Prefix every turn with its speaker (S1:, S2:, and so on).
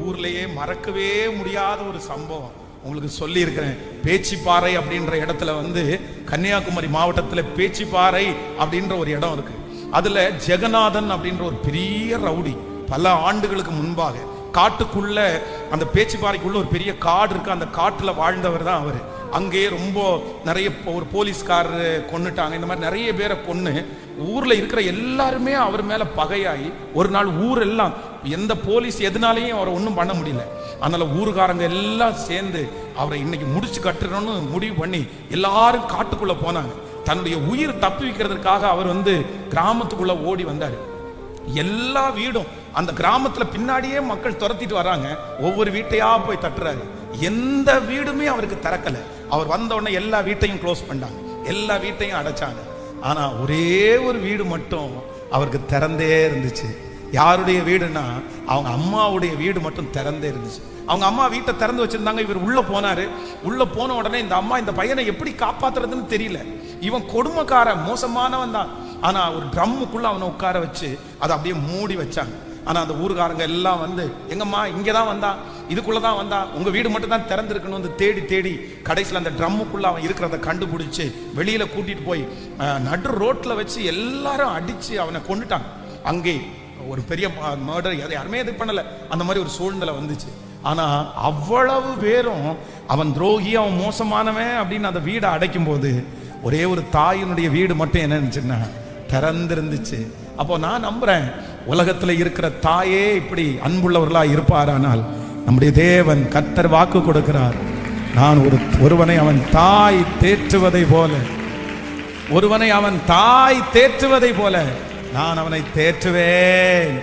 S1: ஊர்லயே மறக்கவே முடியாத ஒரு சம்பவம் உங்களுக்கு சொல்லி இருக்கிறேன். பேச்சிப்பாறை அப்படின்ற இடத்துல கன்னியாகுமரி மாவட்டத்தில் பேச்சிப்பாறை அப்படின்ற ஒரு இடம் இருக்கு. அதுல ஜெகநாதன் அப்படின்ற ஒரு பெரிய ரவுடி பல ஆண்டுகளுக்கு முன்பாக காட்டுக்குள்ள, அந்த பேச்சிப்பாறைக்குள்ள ஒரு பெரிய காடு இருக்கு, அந்த காட்டுல வாழ்ந்தவர் தான் அவரு. அங்கேயே ரொம்ப நிறைய ஒரு போலீஸ்காரரு கொன்னுட்டாங்க. இந்த மாதிரி நிறைய பேரை கொன்னு ஊர்ல இருக்கிற எல்லாருமே அவர் மேல பகையாகி ஒரு நாள் ஊரெல்லாம், எந்த போலீஸ் எதுனாலையும் அவரை ஒன்றும் பண்ண முடியல. அதனால ஊருக்காரங்க எல்லாம் சேர்ந்து அவரை இன்னைக்கு முடிச்சு கட்டுறோன்னு முடிவு பண்ணி எல்லாரும் காட்டுக்குள்ள போனாங்க. தன்னுடைய உயிர் தப்பி வைக்கிறதுக்காக அவர் கிராமத்துக்குள்ள ஓடி வந்தாரு. எல்லா வீடும் அந்த கிராமத்துல பின்னாடியே மக்கள் துரத்திட்டு வராங்க. ஒவ்வொரு வீட்டையா போய் தட்டுறாரு. எந்த வீடுமே அவருக்கு திறக்கல. அவர் வந்த உடனே எல்லா வீட்டையும் க்ளோஸ் பண்ணாங்க, எல்லா வீட்டையும் அடைச்சாங்க. ஆனா ஒரே ஒரு வீடு மட்டும் அவருக்கு திறந்தே இருந்துச்சு. யாருடைய வீடுனா அவங்க அம்மாவுடைய வீடு மட்டும் திறந்தே இருந்துச்சு. அவங்க அம்மா வீட்டை திறந்து வச்சிருந்தாங்க. இவர் உள்ள போனாரு. உள்ள போன உடனே இந்த அம்மா இந்த பையனை எப்படி காப்பாத்துறதுன்னு தெரியல. இவன் கொடுமைக்காரன், மோசமானவன் தான். ஆனா ஒரு ட்ரம்முக்குள்ள அவனை உட்கார வச்சு அதை அப்படியே மூடி வச்சாங்க. ஆனா அந்த ஊருக்காரங்க எல்லாம் எங்கம்மா இங்கதான் வந்தான், இதுக்குள்ளதான் வந்தான், உங்க வீடு மட்டும் தான் திறந்திருக்கணும் தேடி தேடி கடைசியில் அந்த ட்ரம்முக்குள்ள அவன் இருக்கிறத கண்டுபிடிச்சு வெளியில கூட்டிட்டு போய் நடு ரோட்ல வச்சு எல்லாரும் அடிச்சு அவனை கொண்டுட்டாங்க. அங்கே ஒரு பெரிய மர்டர், யாருமே இது பண்ணல, அந்த மாதிரி ஒரு சூழ்நிலை வந்துச்சு. ஆனா அவ்வளவு பேரும் அவன் துரோகி, அவன் மோசமானவன் அப்படின்னு அந்த வீடை அடைக்கும் போது ஒரே ஒரு தாயினுடைய வீடு மட்டும் என்ன இருந்துச்சுன்னா திறந்திருந்துச்சு. அப்போ நான் நம்புறேன், உலகத்துல இருக்கிற தாயே இப்படி அன்புள்ளவர்களா இருப்பாரானால் நம்முடைய தேவன் கர்த்தர் வாக்கு கொடுக்கிறார். நான் ஒருவனை அவன் தாய் தேற்றுவதை போல, ஒருவனை அவன் தாய் தேற்றுவதை போல நான் அவனை தேற்றுவேன்.